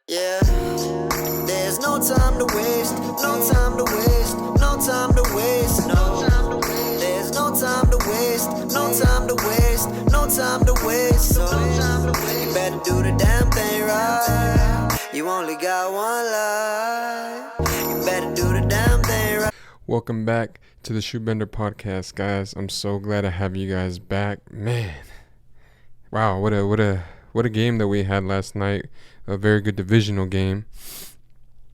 Yeah, there's no time to waste, no time to waste, no time to waste, no. There's no time to waste, no time to waste, no time to waste, so you better do the damn thing right. You only got one life. You better do the damn thing right. Welcome back to the ShoeBenderPod podcast, guys. I'm so glad to have you guys back. Man, wow, what a game that we had last night. A very good divisional game.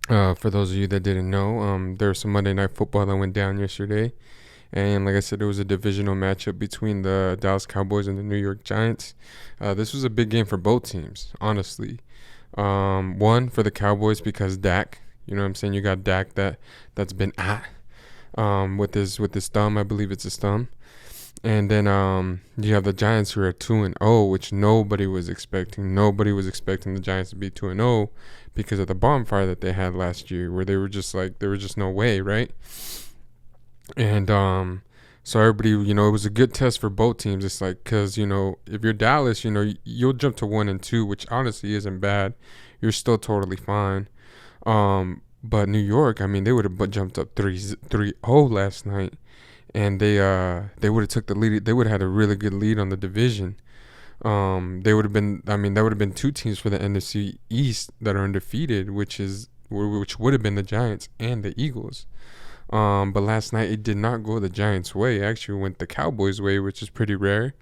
For those of you that didn't know, there was some Monday Night Football that went down yesterday. And like I said, it was a divisional matchup between the Dallas Cowboys and the New York Giants. This was a big game for both teams, honestly. One, for the Cowboys because Dak, you know what I'm saying? You got Dak that's been with his thumb. I believe it's his thumb. And then you have the Giants who are 2-0, which nobody was expecting. Nobody was expecting the Giants to be 2-0 because of the bonfire that they had last year, where they were just like, there was just no way, right? And so everybody, it was a good test for both teams. It's like, because, if you're Dallas, you'll jump to 1-2, which honestly isn't bad. You're still totally fine. But New York, they would have jumped up 3-0 last night. And they would have took the lead. They would have had a really good lead on the division. They would have been. That would have been two teams for the NFC East that are undefeated, which would have been the Giants and the Eagles. But last night it did not go the Giants' way. It actually went the Cowboys' way, which is pretty rare.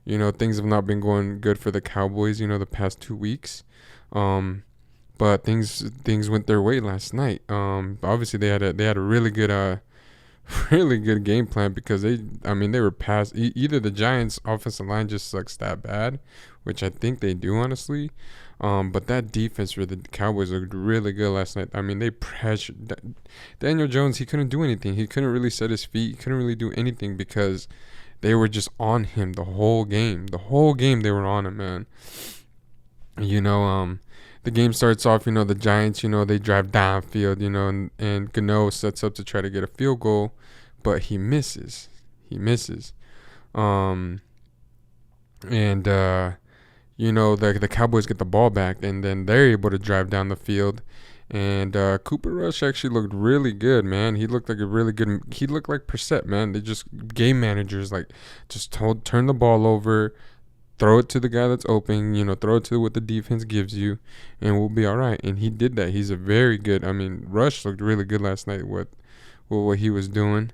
Things have not been going good for the Cowboys. The past 2 weeks. But things went their way last night. Obviously they had a really good game plan because they were past either the Giants offensive line just sucks that bad, which I think they do, honestly. But that defense for the Cowboys looked really good last night. They pressured Daniel Jones. He couldn't do anything. He couldn't really set his feet. He couldn't really do anything because they were just on him the whole game. The whole game they were on him, man. The game starts off, the Giants, they drive downfield, and Gano sets up to try to get a field goal, but he misses. The Cowboys get the ball back, and then they're able to drive down the field. And Cooper Rush actually looked really good, man. He looked like he looked like Brissett, man. They just, game managers, turn the ball over, throw it to the guy that's open, throw it to what the defense gives you, and we'll be all right. And he did that. He's a very good, Rush looked really good last night with what he was doing.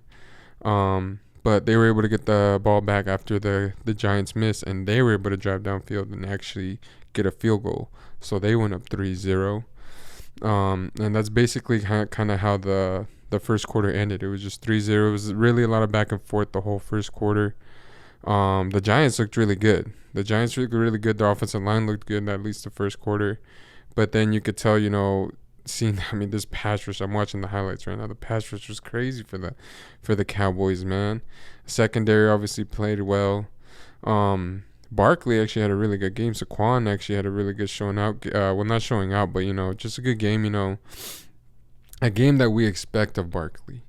But they were able to get the ball back after the Giants miss, and they were able to drive downfield and actually get a field goal. So they went up 3-0. And that's basically kind of how the first quarter ended. It was just 3-0. It was really a lot of back and forth the whole first quarter. The Giants looked really good. Their offensive line looked good, at least the first quarter. But then you could tell, seeing, this pass rush. I'm watching the highlights right now. The pass rush was crazy for the Cowboys, man. Secondary obviously played well. Barkley actually had a really good game. Saquon actually had a really good showing out. Not showing out, but, just a good game, a game that we expect of Barkley.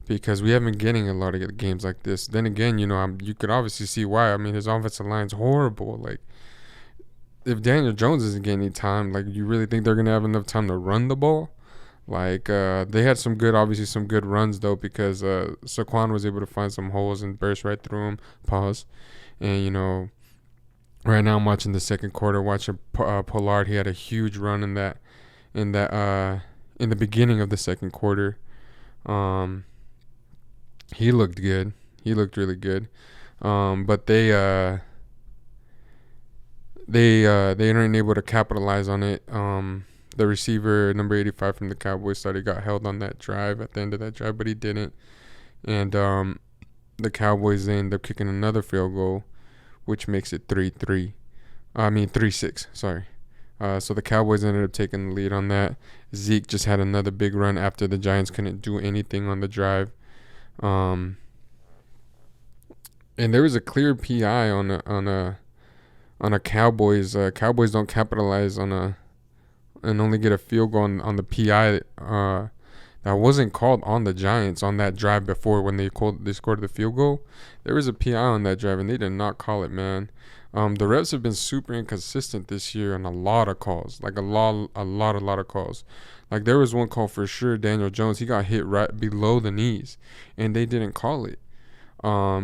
Because we haven't been getting a lot of games like this. Then again, you could obviously see why. His offensive line's horrible. Like, if Daniel Jones isn't getting any time, you really think they're gonna have enough time to run the ball? They had some good runs though, because Saquon was able to find some holes and burst right through them. Pause. And right now I'm watching the second quarter. Watching Pollard, he had a huge run in the beginning of the second quarter. He looked good. He looked really good. But they weren't able to capitalize on it. The receiver, number 85 from the Cowboys, thought he got held on that drive at the end of that drive, but he didn't. And the Cowboys ended up kicking another field goal, which makes it 3-6. Sorry. So the Cowboys ended up taking the lead on that. Zeke just had another big run after the Giants couldn't do anything on the drive. And there was a clear PI on a Cowboys. Cowboys don't capitalize and only get a field goal on the PI that wasn't called on the Giants on that drive before when they scored the field goal. There was a PI on that drive and they did not call it, man. The refs have been super inconsistent this year on a lot of calls, like a lot of calls. Like there was one call for sure, Daniel Jones, he got hit right below the knees, and they didn't call it,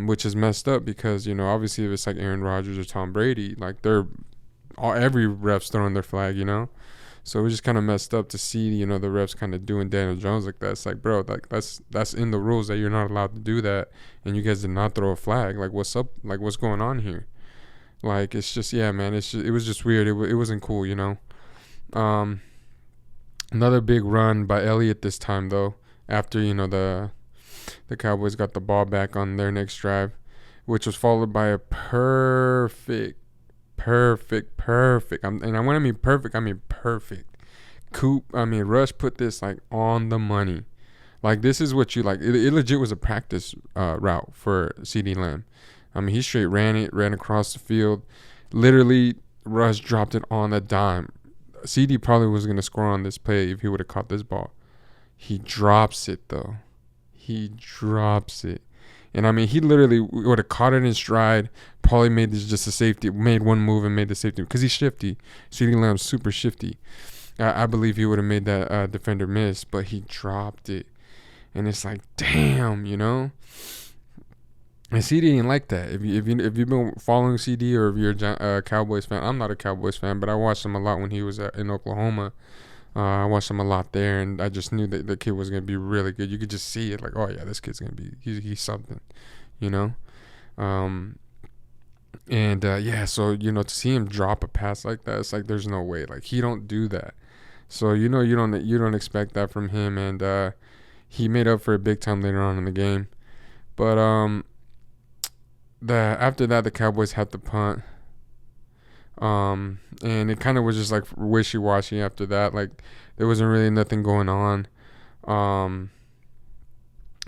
which is messed up because obviously if it's like Aaron Rodgers or Tom Brady, like every ref's throwing their flag. So it was just kind of messed up to see the refs kind of doing Daniel Jones like that. It's like, bro, like that's in the rules that you're not allowed to do that, and you guys did not throw a flag. Like what's up? Like what's going on here? Like, it's just, yeah, man, it was just weird. It wasn't cool, Another big run by Elliott this time, though, after, the Cowboys got the ball back on their next drive, which was followed by a perfect. And when I mean perfect, I mean perfect. Rush put this, like, on the money. Like, this is what you, like, it legit was a practice route for CeeDee Lamb. He straight ran across the field. Literally, Rush dropped it on a dime. CD probably was going to score on this play if he would have caught this ball. He drops it, though. He drops it. And, he literally would have caught it in stride, probably made this just a safety, made one move and made the safety. Because he's shifty. CD Lamb's super shifty. I believe he would have made that defender miss, but he dropped it. And it's like, damn, And CD didn't like that. If you've been following CD, or if you're a Cowboys fan, I'm not a Cowboys fan, but I watched him a lot when he was in Oklahoma. I watched him a lot there, and I just knew that the kid was gonna be really good. You could just see it, like, oh yeah, this kid's gonna be he's something, So to see him drop a pass like that, it's like there's no way, like he don't do that. So you don't expect that from him, and he made up for it big time later on in the game, but after that, the Cowboys had to punt. And it kind of was just like wishy-washy after that. Like there wasn't really nothing going on.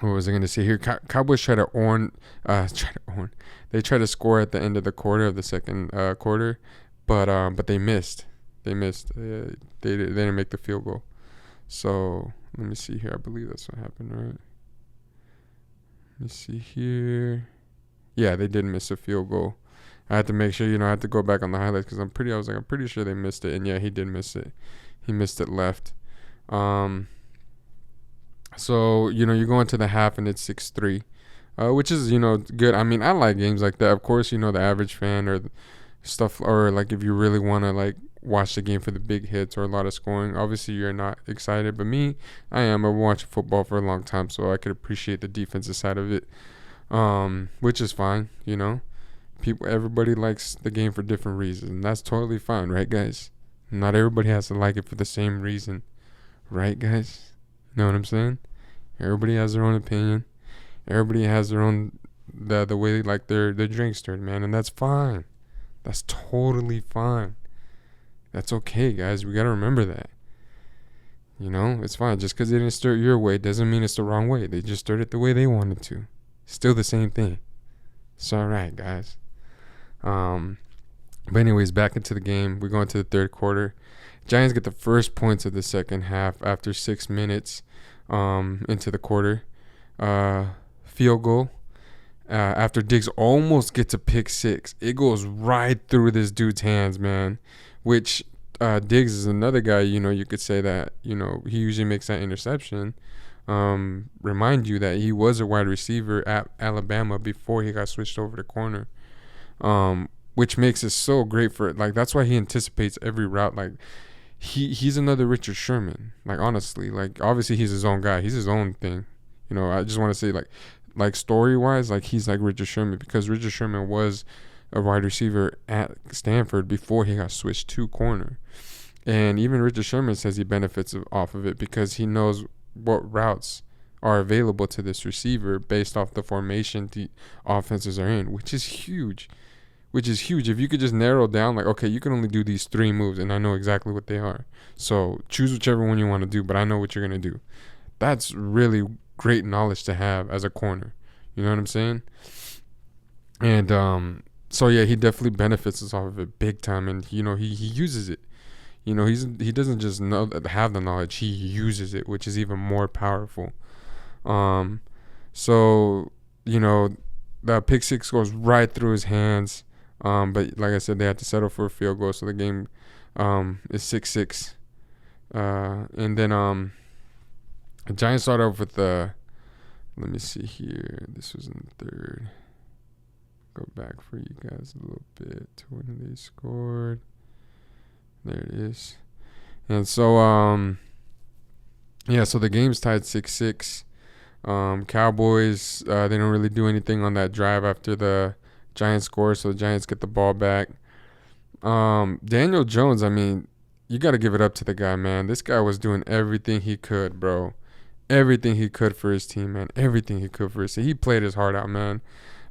What was I going to say here? Cowboys try to They tried to score at the end of the quarter of the second quarter, but they missed. They didn't make the field goal. So let me see here. I believe that's what happened, right? Let me see here. Yeah, they did miss a field goal. I had to make sure, I had to go back on the highlights because I'm pretty sure they missed it. And yeah, he did miss it. He missed it left. So, you go into the half and it's 6-3, which is, good. I like games like that. Of course, the average fan or stuff, or like if you really want to like watch the game for the big hits or a lot of scoring, obviously you're not excited. But me, I am. I've watched football for a long time, so I could appreciate the defensive side of it. Which is fine, everybody likes the game for different reasons, and that's totally fine, right, guys? Not everybody has to like it for the same reason, right, guys? You know what I'm saying? Everybody has their own opinion. Everybody has their own the way they like their drink stirred, man, and that's fine. That's totally fine. That's okay, guys. We gotta remember that. It's fine. Just because they didn't stir it your way doesn't mean it's the wrong way. They just stirred it the way they wanted to. Still the same thing. It's all right, guys. But anyways, back into the game. We go into the third quarter. Giants get the first points of the second half after 6 minutes into the quarter. Field goal. After Diggs almost gets a pick six. It goes right through this dude's hands, man. Which Diggs is another guy, you could say that, he usually makes that interception. Remind you that he was a wide receiver at Alabama before he got switched over to corner, which makes it so great for, like, that's why he anticipates every route. Like he's another Richard Sherman, like, honestly, like, obviously he's his own guy, he's his own thing, I just want to say, like story wise, like, he's like Richard Sherman, because Richard Sherman was a wide receiver at Stanford before he got switched to corner, and even Richard Sherman says he benefits off of it because he knows what routes are available to this receiver based off the formation the offenses are in, which is huge. If you could just narrow down, like, okay, you can only do these 3 moves and I know exactly what they are, so choose whichever one you want to do, but I know what you're going to do. That's really great knowledge to have as a corner, you know what I'm saying? And so yeah, he definitely benefits us off of it big time, and he uses it. He doesn't just have the knowledge, he uses it, which is even more powerful. So, the pick six goes right through his hands. But like I said, they had to settle for a field goal, so the game is 6-6. And then the Giants started off with the. Let me see here. This was in the third. Go back for you guys a little bit to when they scored. There it is. And so so the game's tied 6-6. Cowboys, they don't really do anything on that drive after the Giants score, so the Giants get the ball back. Daniel Jones, I mean, you got to give it up to the guy, man. This guy was doing everything he could, bro. Everything he could for his team, man. Everything he could for his team. He played his heart out, man.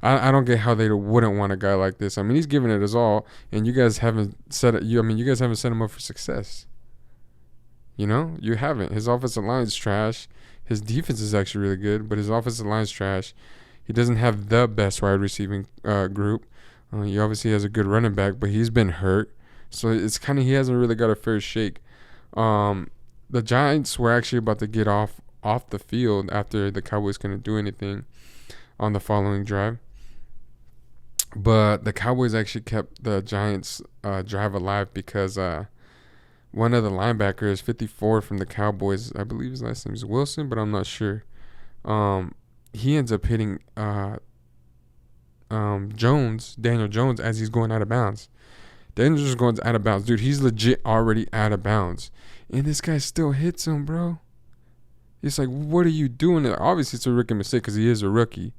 I don't get how they wouldn't want a guy like this. I mean, he's giving it his all, and you guys haven't set it. You guys haven't set him up for success. You know, you haven't. His offensive line's trash. His defense is actually really good, but his offensive line's trash. He doesn't have the best wide receiving group. He obviously has a good running back, but he's been hurt, so it's kind of he hasn't really got a fair shake. The Giants were actually about to get off the field after the Cowboys couldn't do anything on the following drive. But the Cowboys actually kept the Giants' drive alive because one of the linebackers, 54 from the Cowboys, I believe his last name is Wilson, but I'm not sure. He ends up hitting Daniel Jones, as he's going out of bounds. Daniel Jones going out of bounds. Dude, he's legit already out of bounds. And this guy still hits him, bro. It's like, what are you doing? Obviously, it's a rookie mistake because he is a rookie.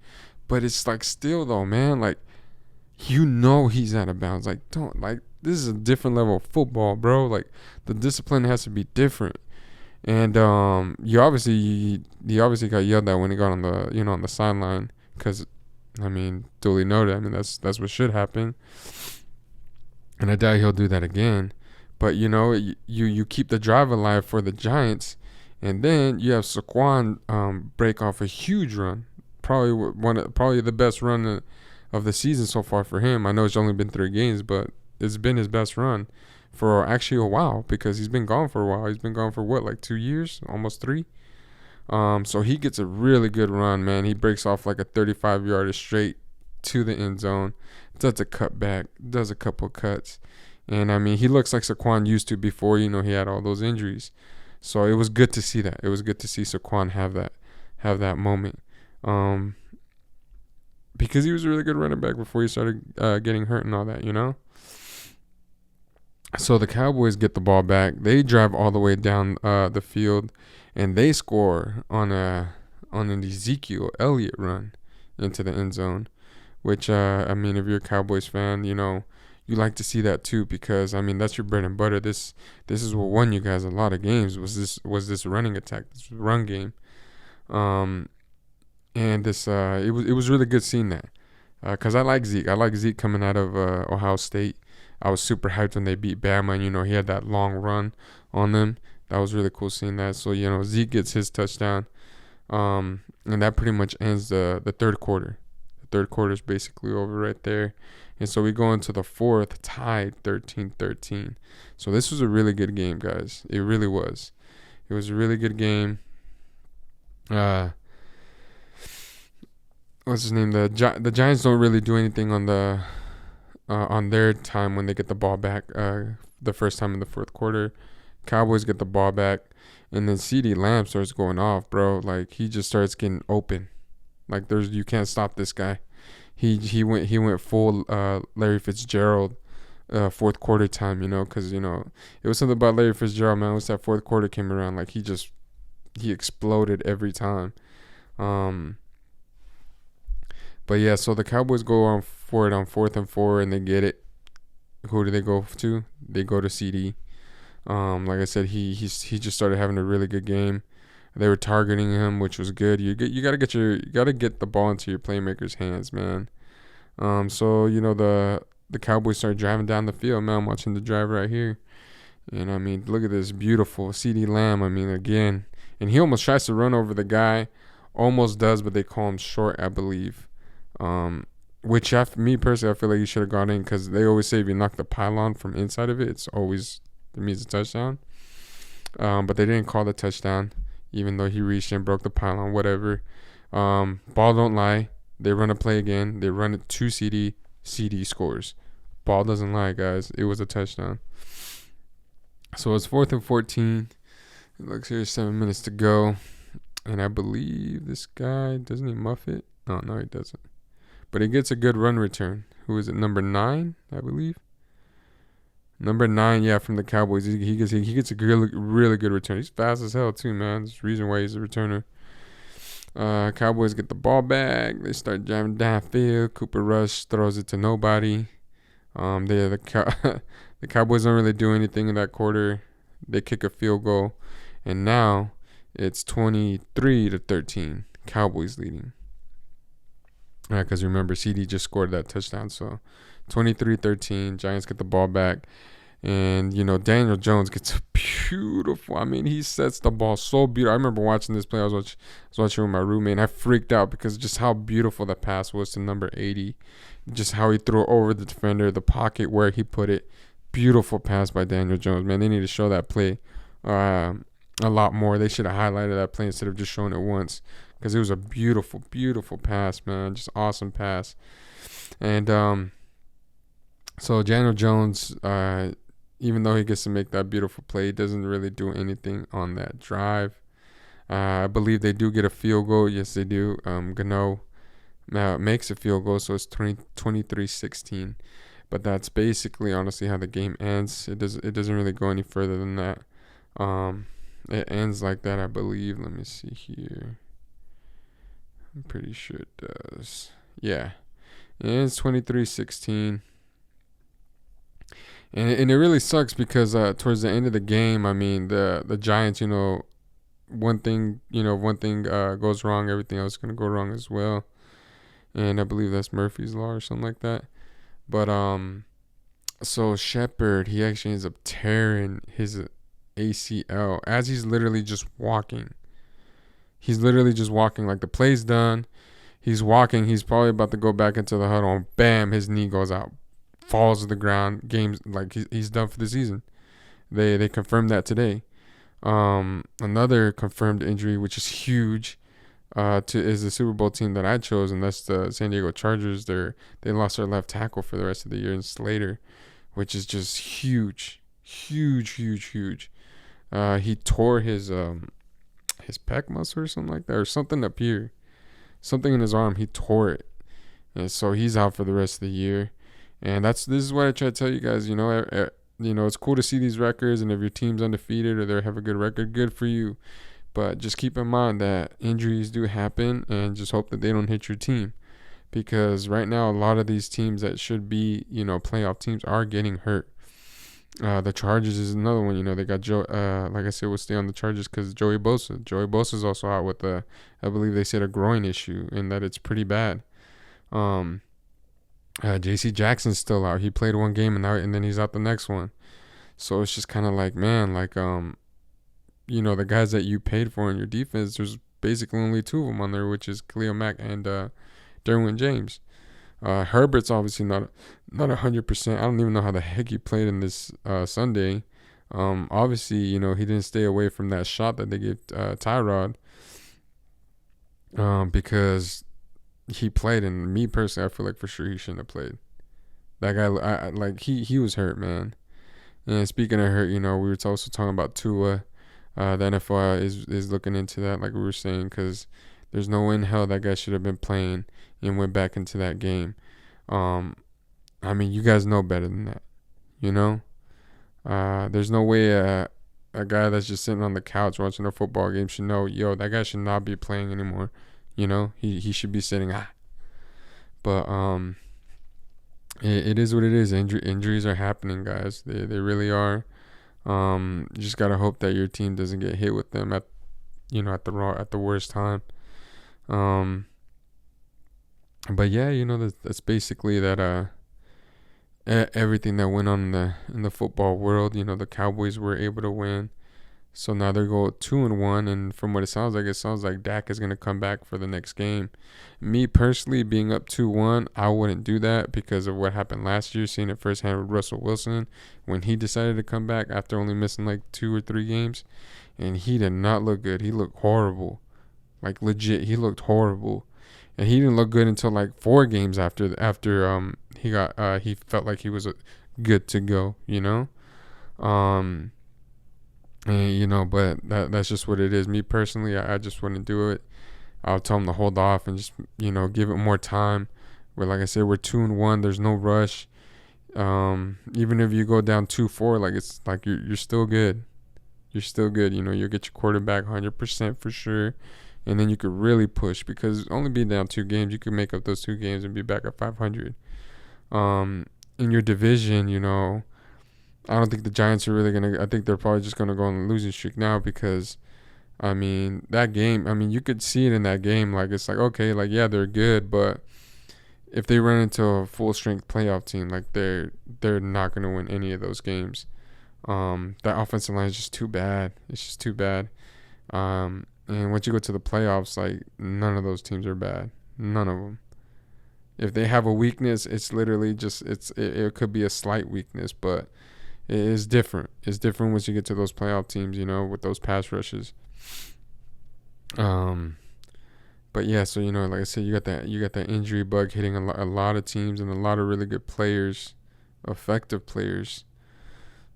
But it's like, still, though, man, like, you know he's out of bounds. Like, this is a different level of football, bro. Like, the discipline has to be different. And he obviously got yelled at when he got on the sideline because, I mean, duly noted. I mean, that's what should happen. And I doubt he'll do that again. But, you keep the drive alive for the Giants. And then you have Saquon break off a huge run, probably the best run of the season so far for him. I know it's only been 3 games, but it's been his best run for actually a while because he's been gone for a while. He's been gone for what, 2 years, almost 3. So he gets a really good run, man. He breaks off like a 35-yarder straight to the end zone, does a cutback, does a couple cuts, and I mean he looks like Saquon used to before he had all those injuries. So it was good to see that. It was good to see Saquon have that moment, because he was a really good running back before he started getting hurt and all that, So the Cowboys get the ball back. They drive all the way down the field, and they score on an Ezekiel Elliott run into the end zone, which I mean, if you're a Cowboys fan, you like to see that too, because I mean that's your bread and butter. This is what won you guys a lot of games. Was this running attack, this run game, and this it was really good seeing that, because I like Zeke. I like Zeke coming out of Ohio State. I was super hyped when they beat Bama, and he had that long run on them. That was really cool seeing that. So Zeke gets his touchdown, and that pretty much ends the third quarter. The third quarter is basically over right there. And so we go into the fourth, tied 13-13. So this was a really good game, guys. It really was. It was a really good game. What's his name? The Giants don't really do anything on their time when they get the ball back. The first time in the fourth quarter, Cowboys get the ball back, and then CeeDee Lamb starts going off, bro. Like he just starts getting open. Like you can't stop this guy. He went full Larry Fitzgerald fourth quarter time, because it was something about Larry Fitzgerald, man. Once that fourth quarter came around, like he exploded every time. But yeah, so the Cowboys go on for it on 4th and 4, and they get it. Who do they go to? They go to CD. Like I said, he just started having a really good game. They were targeting him, which was good. You gotta get the ball into your playmakers' hands, man. So the Cowboys start driving down the field, man. I'm watching the drive right here, and I mean, look at this beautiful CeeDee Lamb. I mean, again, and he almost tries to run over the guy, almost does, but they call him short, I believe. Which me personally, I feel like he should have gone in, because they always say if you knock the pylon from inside of it, it means a touchdown. But they didn't call the touchdown, even though he reached and broke the pylon, whatever. Ball don't lie. They run a play again. They run it to CD. CD scores ball doesn't lie, guys. It was a touchdown. So it's 4th and 14. It looks here 7 minutes to go. And I believe this guy, doesn't he muff it? Oh, no, he doesn't. But he gets a good run return. Who is it? Number 9, I believe. Number 9, yeah, from the Cowboys. He gets a really good return. He's fast as hell too, man. There's a reason why he's a returner. Cowboys get the ball back. They start driving downfield. Cooper Rush throws it to nobody. The Cowboys don't really do anything in that quarter. They kick a field goal, and now it's 23-13. Cowboys leading. Because remember, CD just scored that touchdown. So 23-13. Giants get the ball back. And, Daniel Jones gets beautiful. I mean, he sets the ball so beautiful. I remember watching this play. I was watching with my roommate, and I freaked out because just how beautiful the pass was to number 80. Just how he threw it over the defender, the pocket where he put it. Beautiful pass by Daniel Jones, man. They need to show that play a lot more. They should have highlighted that play instead of just showing it once, because it was a beautiful, beautiful pass, man. Just awesome pass. And so Daniel Jones, even though he gets to make that beautiful play, he doesn't really do anything on that drive. I believe they do get a field goal. Yes, they do. Gano makes a field goal, so it's 23-16. But that's basically, honestly, how the game ends. It doesn't really go any further than that. It ends like that, I believe. Let me see here. I'm pretty sure it does. Yeah. It ends 23-16. And it really sucks because towards the end of the game, I mean, the Giants, one thing goes wrong, everything else is going to go wrong as well. And I believe that's Murphy's Law or something like that. But so Shepard, he actually ends up tearing his ACL as he's literally just walking. He's literally just walking, like the play's done. He's walking. He's probably about to go back into the huddle, and bam, his knee goes out. Falls to the ground. Games, like he's done for the season. They confirmed that today. Another confirmed injury, which is huge, is the Super Bowl team that I chose, and that's the San Diego Chargers. They lost their left tackle for the rest of the year in Slater, which is just huge. He tore his pec muscle or something like that, or something up here, something in his arm. He tore it, and so he's out for the rest of the year. And this is what I try to tell you guys. It's cool to see these records, and if your team's undefeated or they have a good record, good for you. But just keep in mind that injuries do happen, and just hope that they don't hit your team, because right now a lot of these teams that should be playoff teams are getting hurt. The Chargers is another one. They got Joe. Like I said, we'll stay on the Chargers because Joey Bosa is also out with I believe they said a groin issue, and that it's pretty bad. J.C. Jackson's still out. He played one game and then he's out the next one. So it's just kind of like, man, the guys that you paid for in your defense, there's basically only two of them on there, which is Khalil Mack and Derwin James. Herbert's obviously not 100%. I don't even know how the heck he played in this Sunday. Obviously, he didn't stay away from that shot that they gave Tyrod, because he played, and me personally, I feel like for sure he shouldn't have played. That guy, he was hurt, man. And speaking of hurt, we were also talking about Tua. The NFL is looking into that, like we were saying, because there's no way in hell that guy should have been playing and went back into that game. I mean, you guys know better than that, There's no way a guy that's just sitting on the couch watching a football game should know, that guy should not be playing anymore. He should be sitting. But it is what it is. Injuries are happening, guys. They really are. You just gotta hope that your team doesn't get hit with them at the worst time. But yeah, that's basically that. Everything that went on in the football world. The Cowboys were able to win. So now they go 2-1, and from what it sounds like Dak is going to come back for the next game. Me personally, being up 2-1, I wouldn't do that because of what happened last year, seeing it firsthand with Russell Wilson when he decided to come back after only missing like 2 or 3 games, and he did not look good. He looked horrible, like legit. He looked horrible, and he didn't look good until like 4 games after he felt like he was good to go, and but that's just what it is. Me personally, I just wouldn't do it. I'll tell him to hold off and just give it more time. Where, like I said, we're 2-1. There's no rush. Even if you go down 2-4, like it's like you're still good. You're still good. You'll get your quarterback 100% for sure, and then you could really push because only being down 2 games, you could make up those 2 games and be back at 500. In your division, I don't think the Giants are really gonna. I think they're probably just gonna go on a losing streak now because, that game. You could see it in that game. Like it's like okay, like yeah, they're good, but if they run into a full strength playoff team, like they're not gonna win any of those games. That offensive line is just too bad. It's just too bad. And once you go to the playoffs, like none of those teams are bad. None of them. If they have a weakness, it's literally just it could be a slight weakness, but it is different. It's different once you get to those playoff teams, with those pass rushes. But yeah, so like I said, you got that injury bug hitting a lot of teams and a lot of really good players, effective players.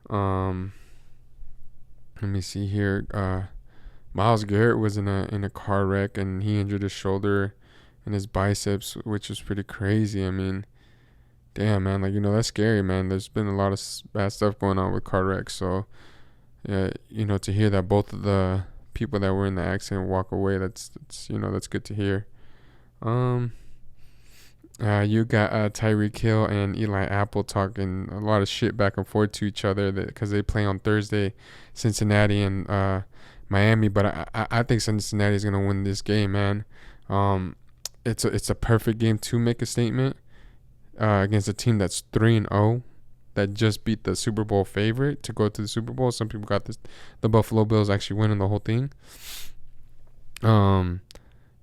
Let me see here. Myles Garrett was in a car wreck and he injured his shoulder and his biceps, which was pretty crazy. Damn, man, like that's scary, man. There's been a lot of bad stuff going on with car wrecks, so yeah, to hear that both of the people that were in the accident walk away, that's good to hear. You got Tyreek Hill and Eli Apple talking a lot of shit back and forth to each other because they play on Thursday, Cincinnati and Miami. But I think Cincinnati is gonna win this game, man. It's a perfect game to make a statement against a team that's 3-0. That just beat the Super Bowl favorite to go to the Super Bowl. Some people got the Buffalo Bills actually winning the whole thing.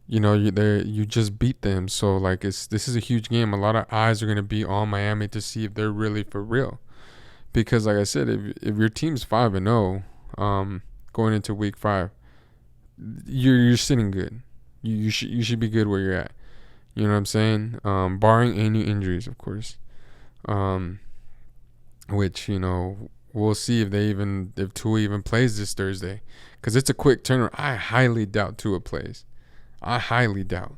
You just beat them, so like this is a huge game. A lot of eyes are gonna be on Miami to see if they're really for real. Because like I said, if your team's 5-0, going into week 5, you're sitting good. You should be good where you're at. You know what I'm saying? Barring any injuries, of course. Which we'll see if Tua even plays this Thursday, because it's a quick turnaround. I highly doubt Tua plays. I highly doubt.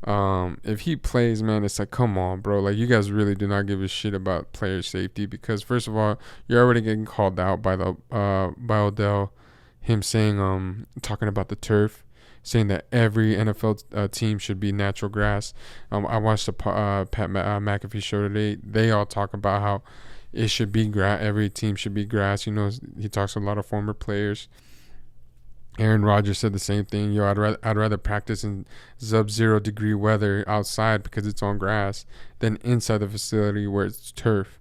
If he plays, man, it's like, come on, bro. Like, you guys really do not give a shit about player safety, because first of all, you're already getting called out by Odell. Him saying, talking about the turf, saying that every NFL team should be natural grass. I watched the Pat McAfee show today. They all talk about how it should be grass. Every team should be grass. He talks to a lot of former players. Aaron Rodgers said the same thing. I'd rather practice in sub-0 degree weather outside because it's on grass than inside the facility where it's turf.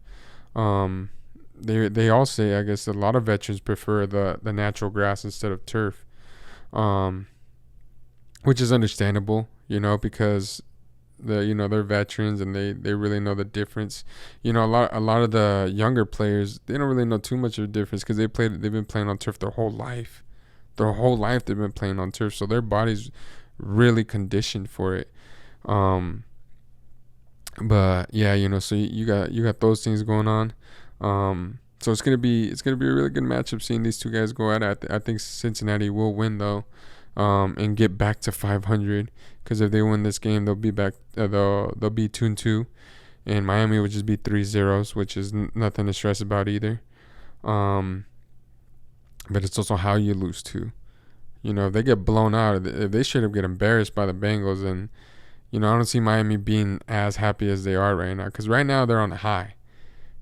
They all say, I guess, a lot of veterans prefer the natural grass instead of turf, which is understandable, because they're veterans and they really know the difference. A lot of the younger players, they don't really know too much of a difference because they've been playing on turf their whole life. Their whole life they've been playing on turf, so their body's really conditioned for it. But yeah, so you got those things going on. So it's gonna be a really good matchup seeing these two guys go at it. I think Cincinnati will win though, and get back to 500. Because if they win this game, they'll be back. They'll be 2-2, and Miami would just be 3-0, which is nothing to stress about either. But it's also how you lose to. If they get blown out, if they should have get embarrassed by the Bengals, and I don't see Miami being as happy as they are right now. Because right now they're on the high.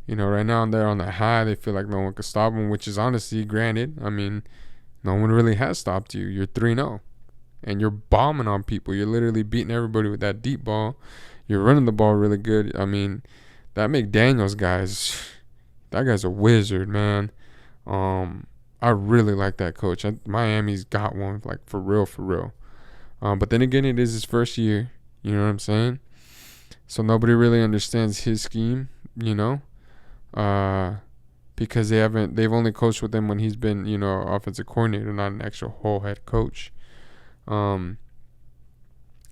Right now they're on the high. They feel like no one can stop them, which is honestly granted. No one really has stopped you. You're 3-0. And you're bombing on people. You're literally beating everybody with that deep ball. You're running the ball really good. That McDaniels that guy's a wizard, man. I really like that coach. Miami's got one, like, for real. But then again, it is his first year. You know what I'm saying? So nobody really understands his scheme, because they've only coached with him when he's been, offensive coordinator, not an actual whole head coach.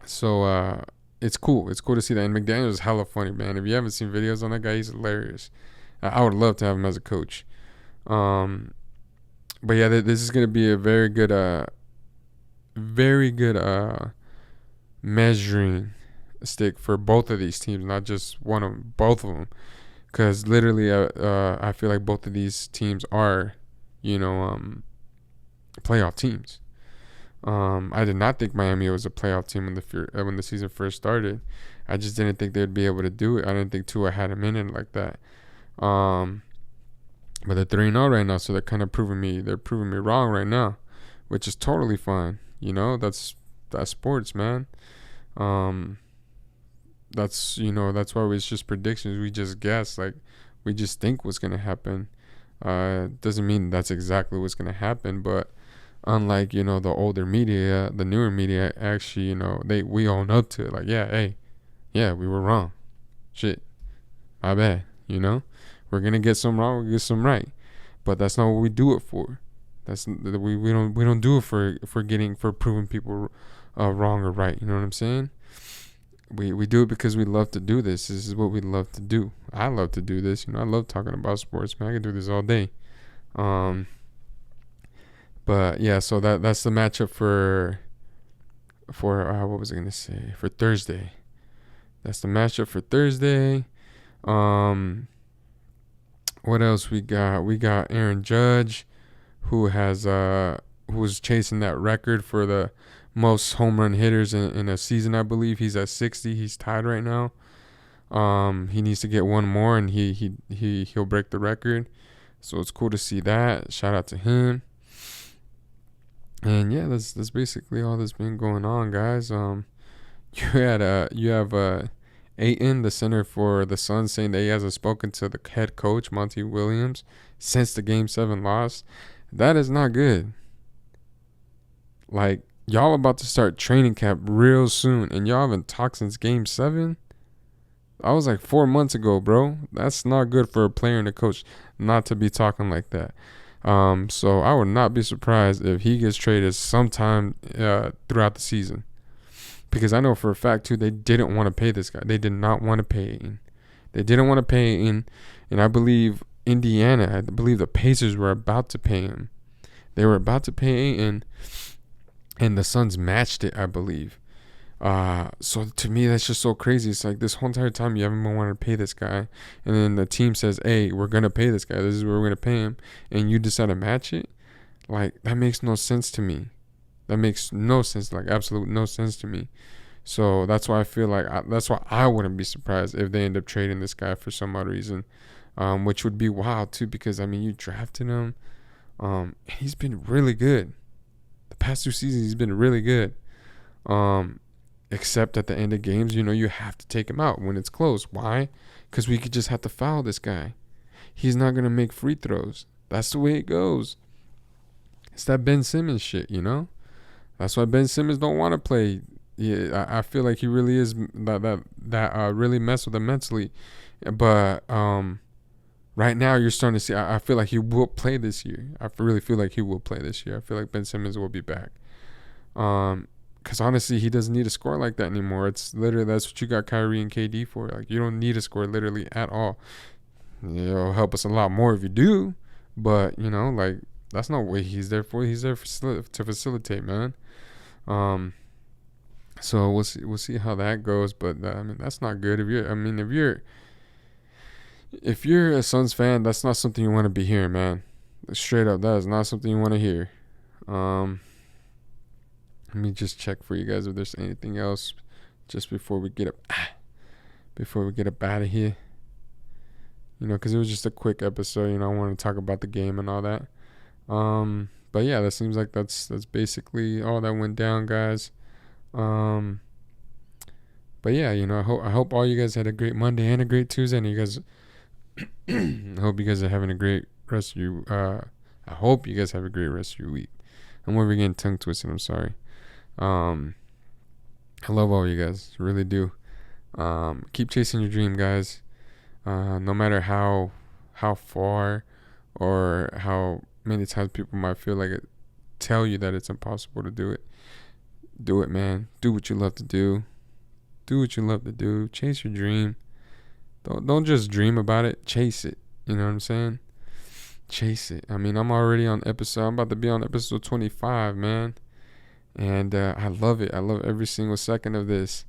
So it's cool. It's cool to see that. And McDaniel is hella funny, man. If you haven't seen videos on that guy, he's hilarious. I would love to have him as a coach. Um, but yeah, this is gonna be a very good measuring stick for both of these teams, not just one of them, both of them. Because literally, I feel like both of these teams are, playoff teams. I did not think Miami was a playoff team when the season first started. I just didn't think they'd be able to do it. I didn't think Tua had him in it like that. But they're 3-0 right now, so they're kind of proving me wrong right now, which is totally fine. That's sports, man. That's why it's just predictions. We just guess, like we just think what's gonna happen. Doesn't mean that's exactly what's gonna happen, but unlike the older media, the newer media actually we own up to it. Like, yeah, we were wrong. Shit, my bad. We're gonna get some wrong, we'll get some right, but that's not what we do it for. We don't do it for proving people wrong or right. You know what I'm saying? We do it because we love to do this. This is what we love to do. I love to do this. I love talking about sports, man. I can do this all day. But yeah, so that's the matchup for what was I gonna say, for Thursday. That's the matchup for Thursday. What else we got? We got Aaron Judge, who's chasing that record for the most home run hitters in a season. I believe he's at 60. He's tied right now. He needs to get one more, and he'll break the record. So it's cool to see that. Shout out to him. And yeah, that's basically all that's been going on, guys. You have Ayton, the center for the Suns, saying that he hasn't spoken to the head coach, Monty Williams, since the Game 7 loss. That is not good. Like, y'all about to start training camp real soon, and y'all haven't talked since Game 7? I was like 4 months ago, bro. That's not good for a player and a coach not to be talking like that. So I would not be surprised if he gets traded sometime throughout the season. Because I know for a fact, too, they didn't want to pay this guy. They did not want to pay Ayton. They didn't want to pay Ayton. And I believe I believe the Pacers were about to pay him. They were about to pay Ayton, and the Suns matched it, I believe. So to me, that's just so crazy. It's like this whole entire time you haven't been wanting to pay this guy. And then the team says, hey, we're going to pay this guy. This is where we're going to pay him. And you decide to match it? Like, that makes no sense to me. That makes no sense, like absolute no sense to me. So that's why I feel like that's why I wouldn't be surprised if they end up trading this guy for some odd reason, which would be wild too. Because I mean, you drafted him, and he's been really good. The past 2 seasons, he's been really good. Except at the end of games, you have to take him out when it's close. Why? Because we could just have to foul this guy. He's not gonna make free throws. That's the way it goes. It's that Ben Simmons shit, That's why Ben Simmons don't want to play. Yeah, I feel like he really is that really mess with him mentally. But right now you're starting to see. I feel like he will play this year. I really feel like he will play this year. I feel like Ben Simmons will be back. Because honestly, he doesn't need to score like that anymore. It's literally that's what you got Kyrie and KD for. Like, you don't need to score literally at all. It'll help us a lot more if you do. But like, that's not what he's there for. He's there to facilitate, man. So we'll see how that goes. But I mean, that's not good. If you're a Suns fan, that's not something you want to be hearing, man. Straight up, that is not something you want to hear. Let me just check for you guys if there's anything else just before we get up out of here. Because it was just a quick episode. I want to talk about the game and all that. But yeah, that seems like that's basically all that went down, guys. But yeah, I hope all you guys had a great Monday and a great Tuesday, and you guys, I hope you guys are having a great rest of your. I hope you guys have a great rest of your week. I'm over getting tongue twisted. I'm sorry. I love all you guys, really do. Keep chasing your dream, guys. No matter how far or how many times people might feel like tell you that it's impossible to do it. do it, man. Do what you love to do. Do what you love to do. Chase your dream. Don't just dream about it. Chase it. You know what I'm saying? Chase it. I mean, I'm about to be on episode 25, man. And I love it. I love every single second of this.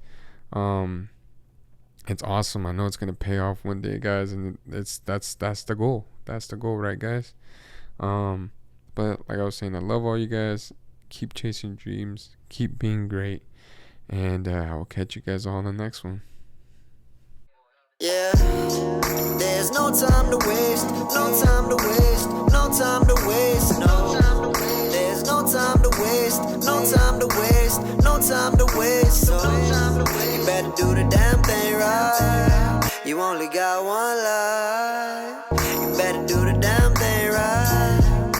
It's awesome. I know it's gonna pay off one day, guys, and that's the goal. That's the goal, right, guys? But like I was saying, I love all you guys. Keep chasing dreams. Keep being great. And I will catch you guys all in the next one. Yeah, there's no time to waste, no time to waste, no time to waste, no. There's no time to waste, no time to waste, no time to waste, so you better do the damn thing right. You only got one life.